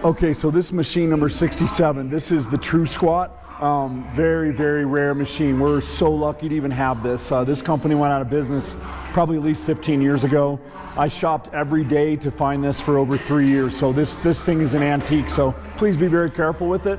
Okay, so this machine number 67, this is the TruSquat. Very, very rare machine. We're so lucky to even have this. This company went out of business probably at least 15 years ago. I shopped every day to find this for over 3 years. So this thing is an antique, so please be very careful with it.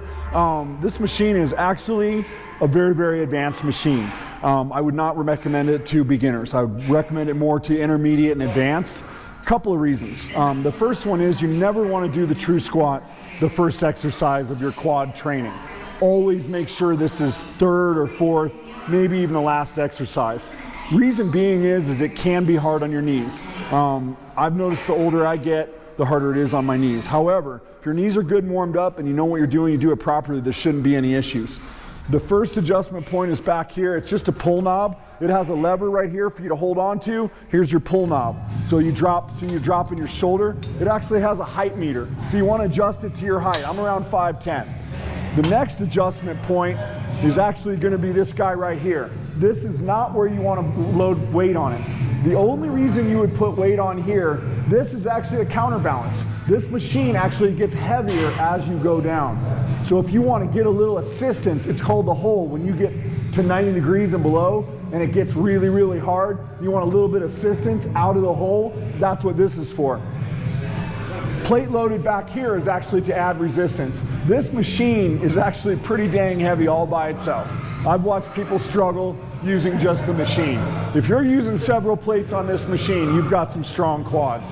This machine is actually a very, very advanced machine. I would not recommend it to beginners. I would recommend it more to intermediate and advanced. Couple of reasons. The first one is you never want to do the TruSquat the first exercise of your quad training. Always make sure this is third or fourth, maybe even the last exercise. Reason being is it can be hard on your knees. I've noticed the older I get, the harder it is on my knees. However, if your knees are good and warmed up and you know what you're doing, you do it properly, there shouldn't be any issues. The first adjustment point is back here. It's just a pull knob. It has a lever right here for you to hold on to. Here's your pull knob. So you're dropping your shoulder. It actually has a height meter. So you want to adjust it to your height. I'm around 5'10". The next adjustment point is actually going to be this guy right here. This is not where you want to load weight on it. The only reason you would put weight on here, this is actually a counterbalance. This machine actually gets heavier as you go down. So if you want to get a little assistance, it's called the hole. When you get to 90 degrees and below and it gets really, really hard, you want a little bit of assistance out of the hole, that's what this is for. Plate loaded back here is actually to add resistance. This machine is actually pretty dang heavy all by itself. I've watched people struggle using just the machine. If you're using several plates on this machine, you've got some strong quads.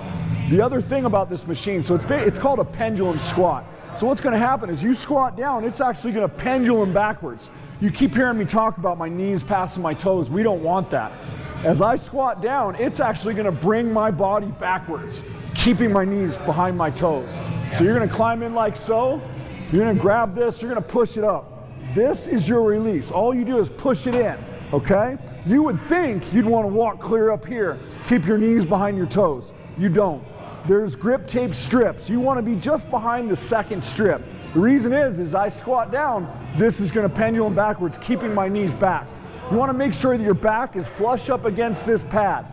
The other thing about this machine, so it's called a pendulum squat. So what's going to happen is you squat down, it's actually going to pendulum backwards. You keep hearing me talk about my knees passing my toes. We don't want that. As I squat down, it's actually going to bring my body backwards, keeping my knees behind my toes. So you're going to climb in like so. You're going to grab this. You're going to push it up. This is your release. All you do is push it in, okay? You would think you'd want to walk clear up here. Keep your knees behind your toes. You don't. There's grip tape strips. You want to be just behind the second strip. The reason is I squat down, this is going to pendulum backwards, keeping my knees back. You want to make sure that your back is flush up against this pad.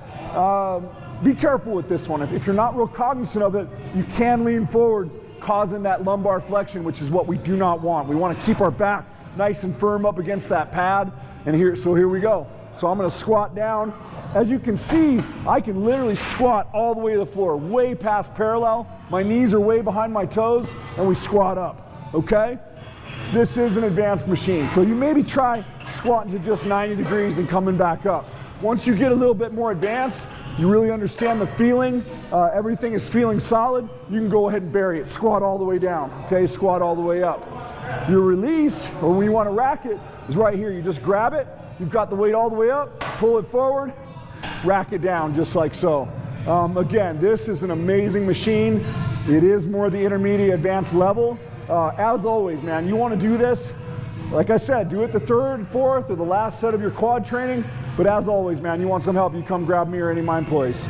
Be careful with this one. If you're not real cognizant of it, you can lean forward, causing that lumbar flexion, which is what we do not want. We want to keep our back nice and firm up against that pad. And here we go. So I'm going to squat down. As you can see, I can literally squat all the way to the floor, way past parallel. My knees are way behind my toes, and we squat up, okay? This is an advanced machine. So you maybe try squatting to just 90 degrees and coming back up. Once you get a little bit more advanced, you really understand the feeling, everything is feeling solid, you can go ahead and bury it. Squat all the way down, okay? Squat all the way up. Your release, or when you want to rack it, is right here. You just grab it, you've got the weight all the way up, pull it forward, rack it down just like so. Again, this is an amazing machine. It is more the intermediate advanced level. As always, man, you want to do this, like I said, do it the third, fourth, or the last set of your quad training. But as always, man, you want some help, you come grab me or any of my employees.